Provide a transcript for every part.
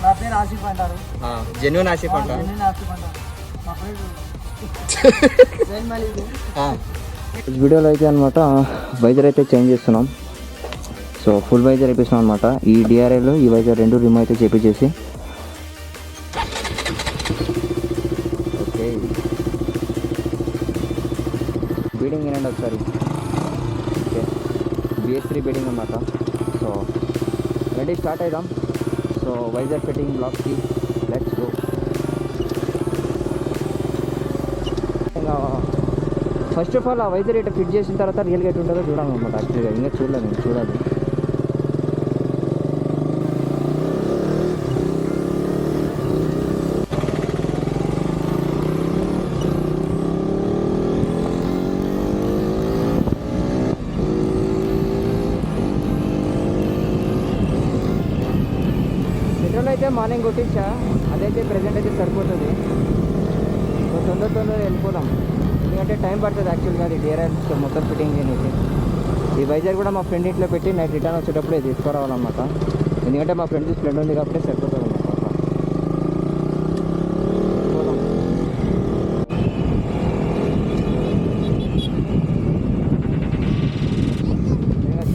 నా పేరు ఆసిఫ్ అంటారు. జెన్యూన్ ఆసిఫ్ అంటారు. మా ఫ్రెండ్ వీడియోలో అయితే అనమాట వైజర్ అయితే చేంజ్ చేస్తున్నాం. సో ఫుల్ వైజర్ వేపిస్తున్నాం అనమాట. ఈ డిఆర్ఎల్ ఈ వైజర్ రెండు రిమూవ్ అయితే చేపించేసి ఓకే బీడింగ్ ఏనండి ఒకసారి. ఓకే BS3 బీడింగ్ అనమాట. సో రెడీ స్టార్ట్ అయిదాం. సో వైజర్ ఫిట్టింగ్ బ్లాక్కి let's go. First of all ఆ వైజర్ ఇట్లా ఫిట్ చేసిన తర్వాత రియల్గా ఎటు ఉంటుందో చూడాలన్నమాట. యాక్చువల్గా ఇంకా చూడాలి, నేను చూడాలి. పెట్రోల్ అయితే మార్నింగ్ కొట్టించా, అదైతే ప్రజెంట్ అయితే సరిపోతుంది. సో తొందరగా వెళ్ళిపోదాం, ఎందుకంటే టైం పడుతుంది యాక్చువల్గా అది డిఆర్ఎల్ మొత్తం ఫిట్టింగ్ చేయడానికి. ఈ వైజర్ కూడా మా ఫ్రెండ్ ఇంట్లో పెట్టి నైట్ రిటర్న్ వచ్చేటప్పుడే తీసుకురావాలన్నమాట. ఎందుకంటే మా ఫ్రెండ్ ఫ్రెండ్ ఉంది కాబట్టి సరిపోతుంది అన్నమాట.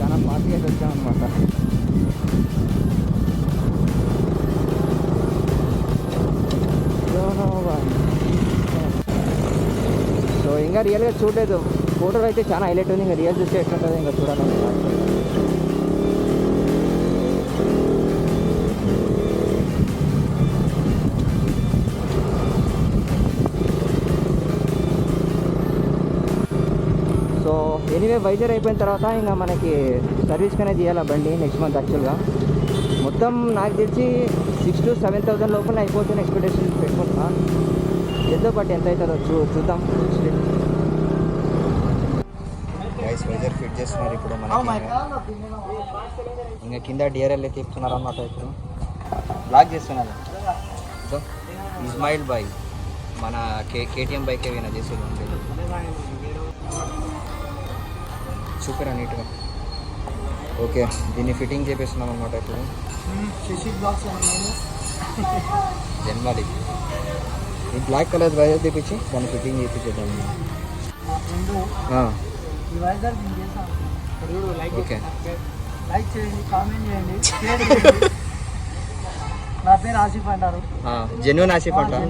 చాలా ఫాస్ట్గా అయితే వచ్చామన్నమాట. సో ఇంకా రియల్గా చూడలేదు, ఫోటోలు అయితే చాలా హైలైట్ ఉంది. ఇంకా రియల్ చూస్తే ఎట్లుంటుంది ఇంకా చూడాలన్నమాట. సో ఎనీవే వైజర్ అయిపోయిన తర్వాత ఇంకా మనకి సర్వీస్కి అనేది చేయాలి ఆ బండి నెక్స్ట్ మంత్. యాక్చువల్గా మొత్తం నాకు తెలిసి 6,000 to 7,000 లోపల అయిపోతుంది ఎక్స్పెక్టేషన్ పెట్టుకుంటున్నా. ఎంతో బట్ ఎంత అవుతుందో చూద్దాం. వైజర్ ఫిట్ చేస్తున్నారు ఇప్పుడు మనకి. ఇంకా కింద డిఆర్ఎల్ తీస్తున్నారు అన్నమాట. ఇప్పుడు బ్లాక్ చేస్తున్నారు. సో ఇస్మాయిల్ బాయ్ మన KTM బైక్ ఏమైనా చేసేది ఉండేది. సూపర్ అన్నిటిగా ఓకే. దీన్ని ఫిట్టింగ్ చేపిస్తున్నాం అనమాట ఇప్పుడు. జన్మది ఈ బ్లాక్ కలర్ వైజర్ తెప్పించి దాన్ని ఫిట్టింగ్ చేయించేద్దాం. ఓకే లైక్ చేయండి, కామెంట్ చేయండి, షేర్ చేయండి. నా పేరు ఆసిఫ్ అంటారు. జెన్యూన్ ఆసిఫ్ అంటారు.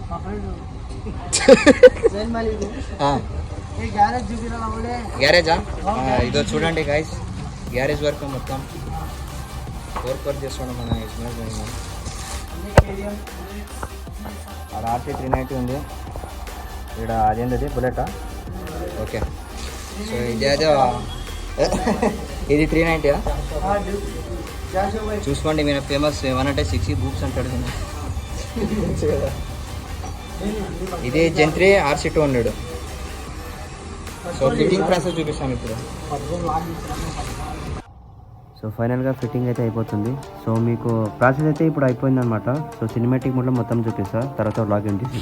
మా ఫ్రెండ్ గ్యారేజ్ చూపించాలి. గ్యారేజా ఇదో చూడండి గైస్, గ్యారేజ్ వర్క్ మొత్తం వర్క్ చేస్తున్నాం మన ఇస్మాయిల్ భాయ్. అది RC 390 ఉంది ఇక్కడ. అదేంటది బుల్లెటా? ఓకే. సో ఇది అదే ఇది 390. చూసుకోండి మీరు ఫేమస్ ఏమనంటే 6 బూక్స్ అంటాడు. ఇది Gen 3 RC 200. So fitting process చూపిస్తాను ఇప్పుడు. సో ఫైనల్గా ఫిట్టింగ్ అయితే అయిపోతుంది. సో మీకు ప్రాసెస్ అయితే ఇప్పుడు అయిపోయింది అనమాట. సో సినిమాటిక్ మోడ్లో మొత్తం చూపిస్తా, తర్వాత బ్లాగ్ ఏం చేసి